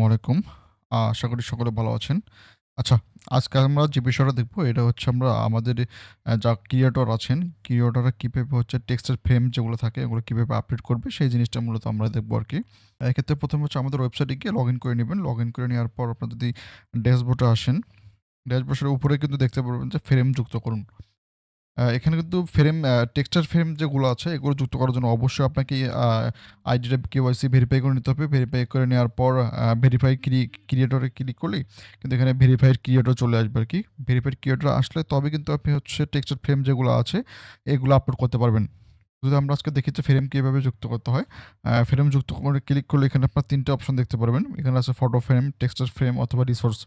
আলাইকুম। আশা করি সকলে ভালো আছেন। আচ্ছা, আজকে আমরা যে বিষয়টা দেখব এটা হচ্ছে আমরা আমাদের যা ক্রিয়েটর আছেন, ক্রিয়েটররা কিভাবে হচ্ছে টেক্সটের ফ্রেম যেগুলো থাকে এগুলো কিভাবে আপডেট করবে সেই জিনিসটা মূলত আমরা দেখব আরকি। এক্ষেত্রে ১ম হচ্ছে আমাদের ওয়েবসাইটে গিয়ে লগইন করে নিবেন। লগইন করে নেওয়ার পর আপনার যদি ড্যাশবোর্ডে আসেন, ড্যাশবোর্ডের উপরে কিন্তু দেখতে পারবেন যে ফ্রেম যুক্ত করুন। এখানে কিন্তু ফ্রেম টেক্সচার ফ্রেম যেগুলো আছে এগুলো যুক্ত করার জন্য অবশ্যই আপনাকে আইডিটা কেওয়াইসি ভেরিফাই করে নিতে হবে। ভেরিফাই করে নেওয়ার পর ভেরিফাই ক্রিয়েটরে ক্লিক করলেই কিন্তু এখানে ভেরিফাইড ক্রিয়েটর চলে আসবে আরকি। ভেরিফাইড ক্রিয়েটর আসলে তবে কিন্তু আপনি হচ্ছে টেক্সচার ফ্রেম যেগুলো আছে এগুলো আপলোড করতে পারবেন। যদি আমরা আজকে দেখি যে ফ্রেম কিভাবে যুক্ত করতে হয়। ফ্রেম যুক্ত করে ক্লিক করলে এখানে আপনার ৩ টে অপশন দেখতে পারবেন। এখানে আছে ফটো ফ্রেম, টেক্সচার ফ্রেম অথবা রিসোর্স।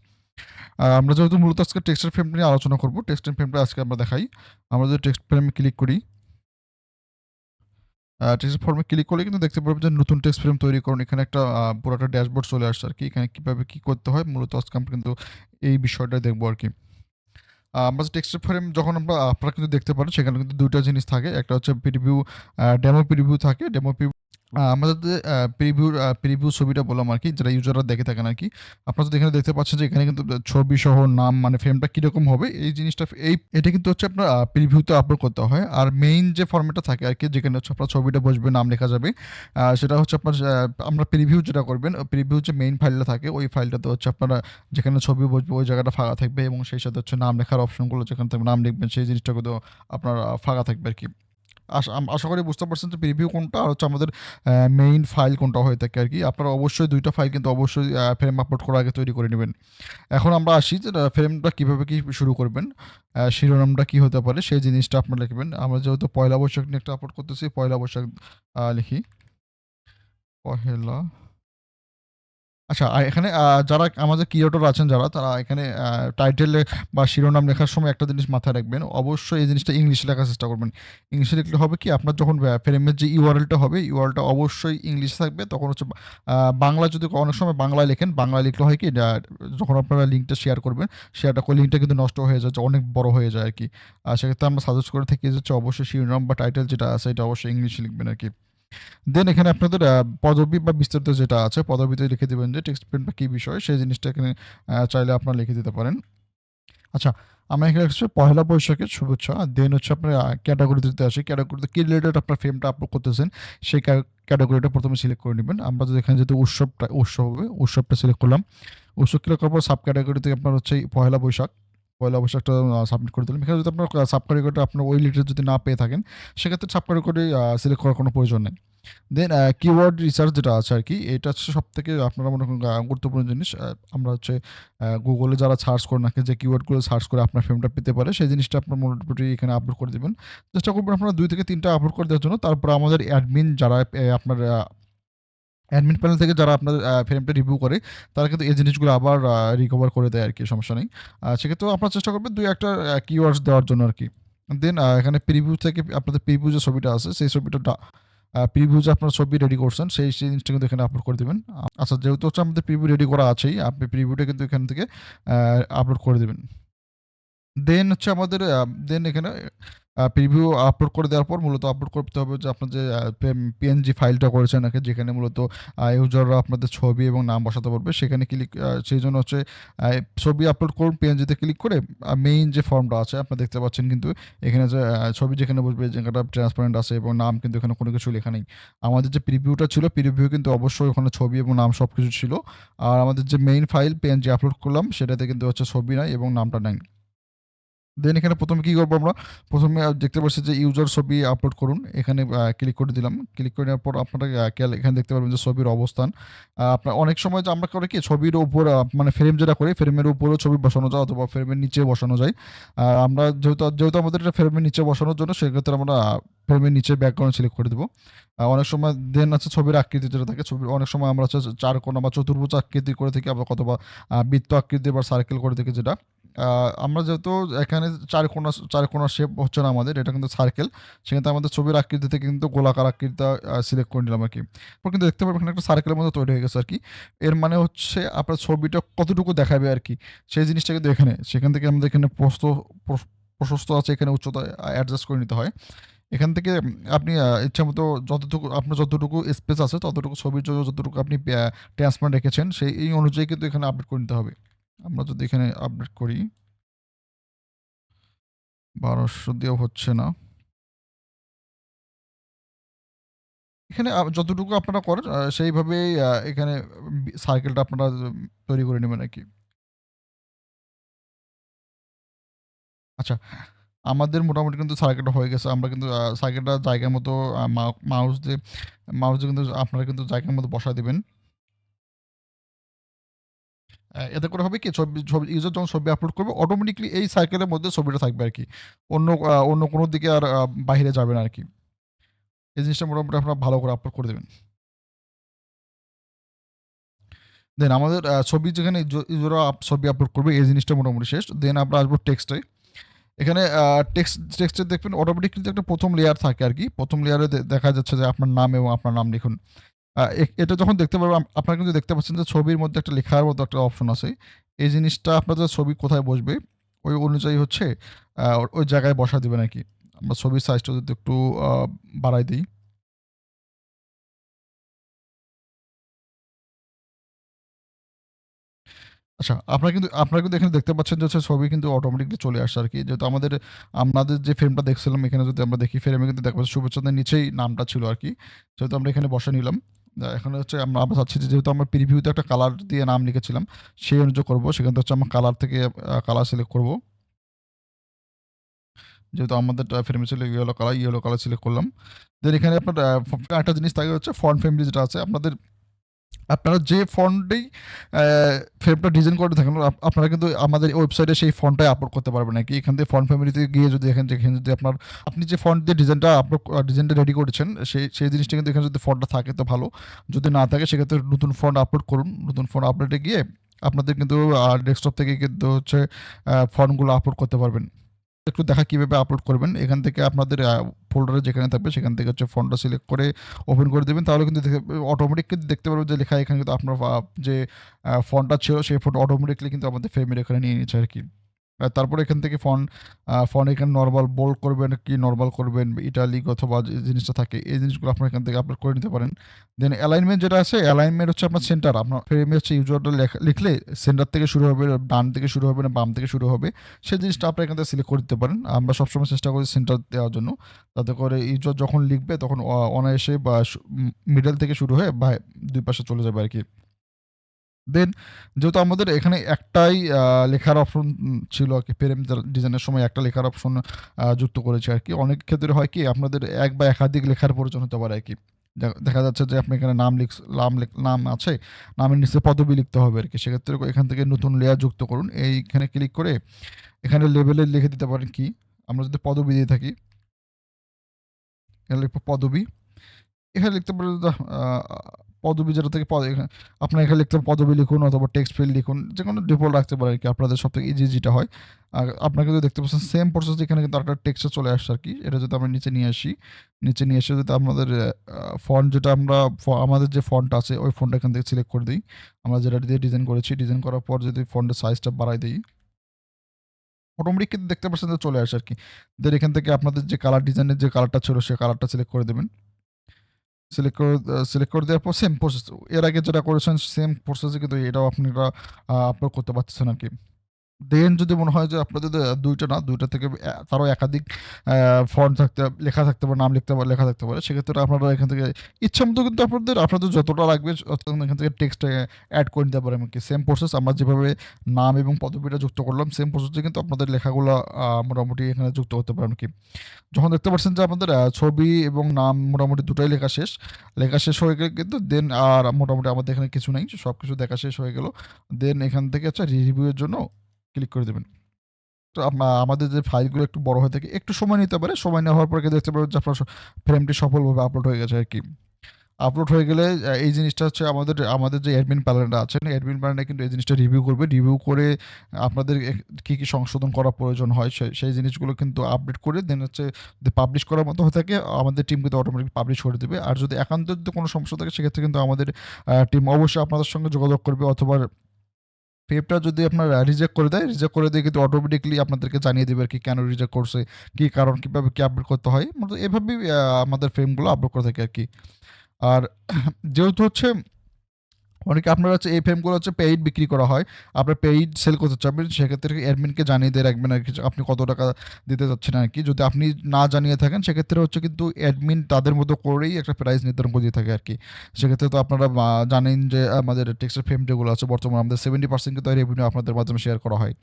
আমরা যেহেতু মূলত আজকে টেক্সচার ফ্রেম নিয়ে আলোচনা করব, টেক্সচার ফ্রেমটা আজকে আমরা দেখাই। আমরা যদি টেক্সট ফ্রেমে ক্লিক করি, টেক্সট ফর্মে ক্লিক করলে কিন্তু দেখতে পারবেন যে নতুন টেক্সট ফ্রেম তৈরি করুন। এখানে একটা পুরো একটা ড্যাশবোর্ড চলে আসছে আরকি। এখানে কিভাবে কি করতে হয় মূলত আজকে আমরা কিন্তু এই বিষয়টাই দেখব আরকি। আমরা যে টেক্সট ফ্রেম যখন আপনারা কিন্তু দেখতে পারেন সেখানে কিন্তু ২ টা জিনিস থাকে। একটা হচ্ছে প্রিভিউ, ডেমো প্রিভিউ থাকে। ডেমো প্রিভিউ আমরা যদি প্রিভিউ ছবিটা বললাম আরকি, যেটা ইউজাররা দেখে থাকেন আরকি। আপনারা যদি এখানে দেখতে পাচ্ছেন যে এখানে কিন্তু ছবি সহ নাম মানে ফ্রেমটা কিরকম হবে এই জিনিসটা এটা কিন্তু হচ্ছে আপনার প্রিভিউতে আপলোড করতে হয়। আর মেইন যে ফরম্যাটটা থাকে আরকি যেখানে হচ্ছে আপনার ছবিটা বসবে, নাম লেখা যাবে। সেটা হচ্ছে আপনার আমরা প্রিভিউ যেটা করবেন, প্রিভিউ যে মেইন ফাইলটা থাকে ওই ফাইলটাতে হচ্ছে আপনারা যেখানে ছবি বসবে ওই জায়গাটা ফাঁকা থাকবে এবং সেই সাথে হচ্ছে নাম লেখার অপশনগুলো যেখানে থাকবে নাম লিখবেন সেই জিনিসটা কিন্তু আপনার ফাঁকা থাকবে আরকি। আশা করি বুঝতে পারছেন যে প্রিভিউ কোনটা আর হচ্ছে আমাদের মেইন ফাইল কোনটা হয়ে থাকে আরকি। আপনারা অবশ্যই ২ টা ফাইল কিন্তু অবশ্যই ফ্রেম আপলোড করার আগে তৈরি করে নিবেন। এখন আমরা আসি যে ফ্রেমটা কিভাবে কি শুরু করবেন। শিরোনামটা কি হতে পারে সেই জিনিসটা আপনারা লিখবেন। আমরা যেহেতু পয়লা বৈশাখ নিয়ে একটা আপলোড করতেছি, পয়লা বৈশাখ লিখি। পহেলা আচ্ছা, এখানে যারা আমাদের ক্রিয়েটর আছেন যারা, তারা এখানে টাইটেলে বা শিরোনাম লেখার সময় একটা জিনিস মাথায় রাখবেন। অবশ্যই এই জিনিসটা ইংলিশে লেখার চেষ্টা করবেন। ইংলিশে লিখলে হবে কি আপনার যখন ফ্রেমের যে URL টা হবে, URL টা অবশ্যই ইংলিশে থাকবে। তখন হচ্ছে বাংলা যদি অনেক সময় বাংলায় লেখেন, বাংলায় লিখলে হয় কি যখন আপনারা লিঙ্কটা শেয়ার করবেন, শেয়ারটা করলে লিঙ্কটা কিন্তু নষ্ট হয়ে যায়, অনেক বড় হয়ে যায় আরকি। সেক্ষেত্রে আমরা সাজেস্ট করে থাকি যে হচ্ছে অবশ্যই শিরোনাম বা টাইটেল যেটা আছে এটা অবশ্যই ইংলিশে লিখবেন আরকি। দেন এখানে আপনাদের পদবি বা বিস্তারিত যেটা আছে পদবিতে লিখে দিবেন যে টেক্সট ফ্রেমটা কি বিষয় সেই জিনিসটা এখানে চাইলে আপনারা লিখে দিতে পারেন। আচ্ছা, আমরা এখানে হচ্ছে পহেলা বৈশাখের শুভেচ্ছা। দেন হচ্ছে আপনার ক্যাটেগরিতে আসি। ক্যাটেগরিতে কি রিলেটেড আপনার ফ্রেমটা আপলোড করতেছেন সেই ক্যাটেগরিটা ১ম এ সিলেক্ট করে নিবেন। আমরা যদি এখানে যদি উৎসব হবে, উৎসবটা সিলেক্ট করলাম। উৎসব ক্লিক করার পর সাব ক্যাটেগরি থেকে আপনার হচ্ছে পহেলা বৈশাখ। পয়লা বৈশাখটা সাবমিট করে দিলাম। এখানে যদি আপনার সাব ক্যাটেগরিটা আপনার ওই রিলেটেড যদি না পেয়ে থাকেন, সেক্ষেত্রে সাব ক্যাটেগরি সিলেক্ট করার কোনো প্রয়োজন নেই। দেন কিওয়ার্ড রিসার্চ যেটা আছে আরকি, এটা হচ্ছে সবথেকে আপনারা মনে করেন গুরুত্বপূর্ণ জিনিস। আমরা হচ্ছে Google এ যারা সার্চ করে নাকি যে কিওয়ার্ডগুলো সার্চ করে আপনার ফ্রেমটা পেতে পারে, সেই জিনিসটা আপনার মোটামুটি এখানে আপলোড করে দিবেন। চেষ্টা করবেন আপনারা ২ থেকে ৩ টা আপলোড করে দেওয়ার জন্য। তারপর আমাদের অ্যাডমিন যারা আপনার অ্যাডমিন প্যানেল থেকে যারা আপনার ফ্রেমটা রিভিউ করে, তারা কিন্তু এই জিনিসগুলো আবার রিকভার করে দেয় আরকি, সমস্যা নেই। সেক্ষেত্রেও আপনারা চেষ্টা করবেন ২-১ টা কিওয়ার্ডস দেওয়ার জন্য আরকি। দেন এখানে প্রিভিউ থেকে আপনাদের প্রিভিউ যে ছবিটা আছে, সেই ছবিটা প্রিভিউ যে আপনার ছবি রেডি করছেন, সেই জিনিসটা কিন্তু এখানে আপলোড করে দিবেন। আচ্ছা, যেহেতু হচ্ছে আমাদের প্রিভিউ রেডি করা আছেই, আপনি প্রিভিউটা কিন্তু এখান থেকে আপলোড করে দিবেন। দেন হচ্ছে আমাদের দেন এখানে প্রিভিউ আপলোড করে দেওয়ার পর মূলত আপলোড করতে হবে যে আপনার যে PNG ফাইলটা করেছেন নাকি, যেখানে মূলত ইউজাররা আপনাদের ছবি এবং নাম বসাতে পারবে। সেখানে সেইজন্য হচ্ছে ছবি আপলোড করুন, PNG তে ক্লিক করে মেইন যে ফর্মটা আছে আপনারা দেখতে পাচ্ছেন কিন্তু এখানে যে ছবি যেখানে বসবে এই জায়গাটা ট্রান্সপারেন্ট আছে এবং নাম কিন্তু এখানে কোনো কিছু লেখা নেই। আমাদের যে প্রিভিউটা ছিল, প্রিভিউ কিন্তু অবশ্যই ওখানে ছবি এবং নাম সবকিছু ছিল। আর আমাদের যে মেইন ফাইল PNG আপলোড করলাম সেটাতে কিন্তু হচ্ছে ছবি নাই এবং নামটা নাই। দেন এখানে ১ম এ কি করব আমরা? ১ম এ দেখতে পাচ্ছি যে ইউজার ছবি আপলোড করুন। এখানে ক্লিক করে দিলাম। ক্লিক করে নেওয়ার পর আপনারা এখানে দেখতে পারবেন যে ছবির অবস্থান। আপনার অনেক সময় যে আমরা করি কি ছবির উপর মানে ফ্রেম যেটা করি ফ্রেমের উপরেও ছবি বসানো যায় অথবা ফ্রেমের নিচে বসানো যায়। আমরা যেহেতু আমাদের এটা ফ্রেমের নিচে বসানোর জন্য সেক্ষেত্রে আমরা ফ্রেমের নিচে ব্যাকগ্রাউন্ড সিলেক্ট করে দিব। অনেক সময় দেন হচ্ছে ছবির আকৃতি যেটা থাকে, ছবির অনেক সময় আমরা হচ্ছে চারকোনা বা চতুর্ভুজ আকৃতি করে থাকি আবার অথবা বৃত্ত আকৃতি বা সার্কেল করে থাকি যেটা। আ আমরা যেহেতু এখানে চারকোনা শেপ হচ্ছে না আমাদের, এটা কিন্তু সার্কেল। সেক্ষেত্রে আমাদের ছবির আকৃতি থেকে কিন্তু গোলাকার আকৃতিটা সিলেক্ট করে নিলাম আরকি। এরপর কিন্তু দেখতে পারবেন এখানে একটা সার্কেলের মতো তৈরি হয়ে গেছে আরকি। এর মানে হচ্ছে আপনার ছবিটা কতটুকু দেখাবে আরকি, সেই জিনিসটা কিন্তু এখানে। সেখান থেকে আমাদের এখানে প্রস্থ আছে, এখানে উচ্চতা অ্যাডজাস্ট করে নিতে হয়। এখান থেকে আপনি ইচ্ছামতো আপনার যতটুকু স্পেস আছে ততটুকু ছবির জন্য যতটুকু আপনি ট্রান্সপারেন্ট রেখেছেন সেই এই অনুযায়ী কিন্তু এখানে আপডেট করে নিতে হবে। আমরা যদি এখানে আপডেট করি ১২০০ দিয়েও হচ্ছে না। এখানে যতটুকু আপনারা করেন সেইভাবেই এখানে সার্কেলটা আপনারা তৈরি করে নেবেন আরকি। আচ্ছা, আমাদের মোটামুটি কিন্তু সার্কেলটা হয়ে গেছে। আমরা কিন্তু সার্কেলটা জায়গা মতো আ মাউ মাউস দিয়ে কিন্তু আপনারা কিন্তু জায়গার মতো বসায় দিবেন। এতে করে হবে কি ছবি ইউজার যখন ছবি আপলোড করবে অটোমেটিক্যালি এই সার্কেলের মধ্যে ছবিটা থাকবে আরকি। অন্য কোনো দিকে আর বাহিরে যাবে না আরকি। এই জিনিসটা মোটামুটি আপনারা ভালো করে আপলোড করে দিবেন। দেন আমাদের ছবি যেখানে ইউজাররা ছবি আপলোড করবে এই জিনিসটা মোটামুটি শেষ। দেন আমরা আসবো টেক্সটে। এখানে টেক্সটে দেখবেন অটোমেটিক কিন্তু একটা ১ম লেয়ার থাকে আরকি। ১ম লেয়ারে দেখা যাচ্ছে যে আপনার নাম এবং আপনার নাম লিখুন। এটা যখন দেখতে পারবেন আপনারা কিন্তু দেখতে পাচ্ছেন যে ছবির মধ্যে একটা লেখার মতো একটা অপশন আছে। এই জিনিসটা আপনাদের ছবি কোথায় বসবে ওই অনুযায়ী হচ্ছে ওই জায়গায় বসায় দিবেন আরকি। আমরা ছবির সাইজটা যদি একটু আ বাড়ায় দেই। আচ্ছা, আপনারা কিন্তু এখানে দেখতে পাচ্ছেন যে হচ্ছে ছবি কিন্তু অটোমেটিকলি চলে আসছে আরকি। যেহেতু আপনাদের যে ফ্রেমটা দেখছিলাম এখানে যদি আমরা দেখি ফ্রেমে কিন্তু দেখতে পাচ্ছি শুভেচ্ছাদের নিচেই নামটা ছিল আরকি। যেহেতু আমরা এখানে বসায় নিলাম। এখন হচ্ছে আমরা চাচ্ছি যে যেহেতু আমরা প্রিভিউতে একটা কালার দিয়ে নাম লিখেছিলাম, সেই অনুযায়ী করব। সেখান থেকে হচ্ছে আমরা কালার থেকে কালার সিলেক্ট করব। যেহেতু আমাদেরটা ফ্রেমে ছিল ইয়েলো কালার সিলেক্ট করলাম। দেন এখানে আপনার আরেকটা জিনিস থাকে হচ্ছে ফন্ট ফ্যামিলি যেটা আছে আপনারা যে ফন্টেই অ্যা ফ্রেমটা ডিজাইন করে থাকেন আপনারা কিন্তু আমাদের ওয়েবসাইটে সেই ফন্টটাই আপলোড করতে পারবেন আরকি। এখান থেকে ফন্ট ফ্যামিলিতে গিয়ে যদি দেখেন যে এখানে যদি আপনি যে ফন্ট দিয়ে ডিজাইনটা রেডি করেছেন সেই জিনিসটা কিন্তু এখানে যদি ফন্টটা থাকে তো ভালো। যদি না থাকে সেক্ষেত্রে নতুন ফন্ট আপলোড করুন। নতুন ফন্ট আপলোডে গিয়ে আপনাদের কিন্তু ডেস্কটপ থেকে কিন্তু হচ্ছে ফন্টগুলো আপলোড করতে পারবেন। একটু দেখা কিভাবে আপলোড করবেন। এখান থেকে আপনাদের ফোল্ডারে যেখানে থাকবে সেখান থেকে হচ্ছে ফন্টটা সিলেক্ট করে ওপেন করে দিবেন। তাহলে কিন্তু অটোমেটিক কিন্তু দেখতে পারবেন যে লেখা এখানে কিন্তু আপনার যে ফন্টটা ছিল সেই ফন্ট অটোমেটিক্যালি কিন্তু আমাদের ফ্রেমের এখানে নিয়ে নিচ্ছে আরকি। তারপরে এখান থেকে ফন্ট এখানে নরমাল বোল্ড করবেন কি নরমাল করবেন, ইটালিক অথবা যে জিনিসটা থাকে এই জিনিসগুলো আপনারা এখান থেকে আপলোড করে নিতে পারেন। দেন অ্যালাইনমেন্ট যেটা আছে অ্যালাইনমেন্ট হচ্ছে আপনার সেন্টার। আপনার ফ্রেমে হচ্ছে ইউজারটা লিখলে সেন্টার থেকে শুরু হবে, ডান থেকে শুরু হবে না বাম থেকে শুরু হবে। সেই জিনিসটা আপনারা এখান থেকে সিলেক্ট করে দিতে পারেন। আমরা সবসময় চেষ্টা করি সেন্টার দেওয়ার জন্য। যাতে করে ইউজার যখন লিখবে তখন অনায়াসে বা মিডল থেকে শুরু হয়ে বা ২ পাশে চলে যাবে আরকি। দেন যেহেতু আমাদের এখানে একটাই লেখার অপশন ছিল আরকি ফ্রেম ডিজাইনের সময় একটা লেখার অপশন যুক্ত করেছি আরকি। অনেক ক্ষেত্রে হয় কি আপনাদের এক বা একাধিক লেখার প্রয়োজন হতে পারে আরকি। দেখা যাচ্ছে যে আপনি এখানে নাম আছে, নামের নিচে পদবী লিখতে হবে আরকি। সেক্ষেত্রে এখান থেকে নতুন লেয়ার যুক্ত করুন। এইখানে ক্লিক করে এখানে লেবেলে লিখে দিতে পারেন কি? আমরা যদি পদবী দিয়ে থাকি, এখানে লিখব পদবী। এখানে লিখতে পারেন আ পদবী যেটা থেকে আপনার এখানে লিখতে পদবী লিখুন অথবা টেক্সট ফিল্ড লিখুন। যেকোনো ডিফল্ট রাখতে পারেন আরকি আপনাদের সবথেকে ইজি যেটা হয়। আর আপনারা কিন্তু দেখতে পাচ্ছেন সেম প্রসেস এখানে কিন্তু আরেকটা টেক্সটে চলে আসছে আরকি। এটা যদি আমরা নিচে নিয়ে আসি, নিচে নিয়ে এসে যদি আমাদের ফন্ট যেটা আমাদের যে ফন্ট আছে ওই ফন্টটা এখান থেকে সিলেক্ট করে দেই। আমরা যেটা দিয়ে ডিজাইন করেছি, ডিজাইন করার পর যদি ফন্টের সাইজটা বাড়ায় দেই, অটোমেটিক কিন্তু দেখতে পাচ্ছেন যে চলে আসে আরকি। দেন এখান থেকে আপনাদের যে কালার ডিজাইনের যে কালারটা ছিল সেই কালারটা সিলেক্ট করে দিবেন। সিলেক্ট করে দেওয়ার পর সেম প্রসেস। এর আগে যেটা করেছেন সেম প্রসেস এ কিন্তু এটাও আপনারা আপলোড করতে পারতেছেন আরকি। দেন যদি মনে হয় যে আপনাদের ২ টা না ২ টা থেকে তারও একাধিক ফন্ট লেখা থাকতে পারে, নাম লিখতে পারে, লেখা থাকতে পারে। সেক্ষেত্রে আপনারা এখান থেকে ইচ্ছামত কিন্তু আপনাদের যতটা লাগবে এখান থেকে টেক্সট এড করে নিতে পারেন আরকি। সেম প্রসেস আমরা যেভাবে নাম এবং পদবীটা যুক্ত করলাম সেম প্রসেসে কিন্তু আপনাদের লেখাগুলা মোটামুটি এখানে যুক্ত করতে পারেন আরকি। যখন দেখতে পাচ্ছেন যে আপনাদের ছবি এবং নাম মোটামুটি দুটাই লেখা শেষ। লেখা শেষ হয়ে গেলে কিন্তু দেন আর মোটামুটি আমাদের এখানে কিছু নাই। সবকিছু দেখা শেষ হয়ে গেল। দেন এখান থেকে হচ্ছে রিভিউ এর জন্য ক্লিক করে দিবেন। তো আমাদের যে ফাইলগুলো একটু বড় হয়ে থাকে, একটু সময় নিতে পারে। সময় নেওয়ার পরে কিন্তু দেখতে পারবেন যে আপনার ফ্রেমটি সফলভাবে আপলোড হয়ে গেছে আরকি। আপলোড হয়ে গেলে এই জিনিসটা হচ্ছে আমাদের যে অ্যাডমিন প্যানেলটা আছে, অ্যাডমিন প্যানেলে কিন্তু এই জিনিসটা রিভিউ করবে। রিভিউ করে আপনাদের কি সংশোধন করা প্রয়োজন হয় সেই জিনিসগুলো কিন্তু আপডেট করে দেন হচ্ছে যদি পাবলিশ করার মতো হয়ে থাকে আমাদের টিম কিন্তু অটোমেটিক পাবলিশ করে দেবে। আর যদি একান্ত যদি কোনো সমস্যা থাকে সেক্ষেত্রে কিন্তু আমাদের টিম অবশ্যই আপনাদের সঙ্গে যোগাযোগ করবে অথবা ফ্রেমটা যদি আপনার রিজেক্ট করে দেয়, রিজেক্ট করে দিয়ে কিন্তু অটোমেটিক্যালি আপনাদেরকে জানিয়ে দেবে আরকি কেন রিজেক্ট করছে, কি কারণ, কিভাবে কি আপডেট করতে হয়। মূলত এভাবেই আমাদের ফ্রেমগুলো আপলোড করে থাকি আরকি। আর যেহেতু হচ্ছে অনেকে আপনারা হচ্ছে এই ফ্রেমগুলো হচ্ছে পেইড বিক্রি করা হয়। আপনার পেইড সেল করতে চাচ্ছেন, সেক্ষেত্রে অ্যাডমিনকে জানিয়ে দিয়ে রাখবেন আরকি যে আপনি কত টাকা দিতে চাচ্ছেন আরকি। যদি আপনি না জানিয়ে থাকেন, সেক্ষেত্রে হচ্ছে কিন্তু অ্যাডমিন তাদের মতো করেই একটা প্রাইস নির্ধারণ করে দিয়ে থাকে আরকি। সেক্ষেত্রে তো আপনারা জানেন যে আমাদের টেক্সটের ফ্রেম যেগুলো আছে বর্তমানে আমাদের 70% কিন্তু রেভিনিউ আপনাদের মাধ্যমে শেয়ার করা হয়।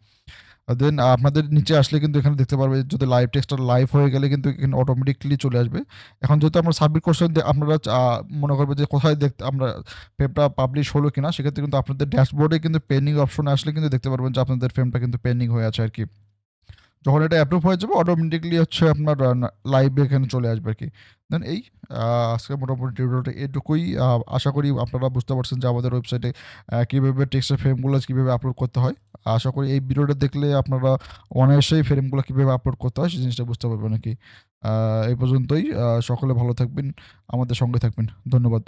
দেন আপনাদের নিচে আসলে কিন্তু এখানে দেখতে পারবে যদি লাইভ টেক্সটটা লাইভ হয়ে গেলে কিন্তু এখানে অটোমেটিক্যালি চলে আসবে। এখন যেহেতু আমরা সাবমিট করছেন, আপনারা মনে করবেন যে কোথায় দেখতে আমরা ফ্রেমটা পাবলিশ হলো কিনা, সেক্ষেত্রে কিন্তু আপনাদের ড্যাশবোর্ডে কিন্তু পেন্ডিং অপশনে আসলে কিন্তু দেখতে পারবেন যে আপনাদের ফ্রেমটা কিন্তু পেন্ডিং হয়ে আছে আরকি। যখন এটা অ্যাপ্রুভ হয়ে যাবে অটোমেটিক্যালি হচ্ছে আপনার লাইভে এখানে চলে আসবে আরকি। দেন আজকে মোটামুটি টিউটোরিয়ালটা এটুকুই। আশা করি আপনারা বুঝতে পারছেন যে আমাদের ওয়েবসাইটে কীভাবে টেক্সটের ফ্রেমগুলো কীভাবে আপলোড করতে হয়। আশা করি এই ভিডিওটা দেখলে আপনারা অনায়াসেই ফ্রেমগুলো কীভাবে আপলোড করতে হয় সেই জিনিসটা বুঝতে পারবেন আরকি। এই পর্যন্তই। সকলে ভালো থাকবেন, আমাদের সঙ্গে থাকবেন। ধন্যবাদ।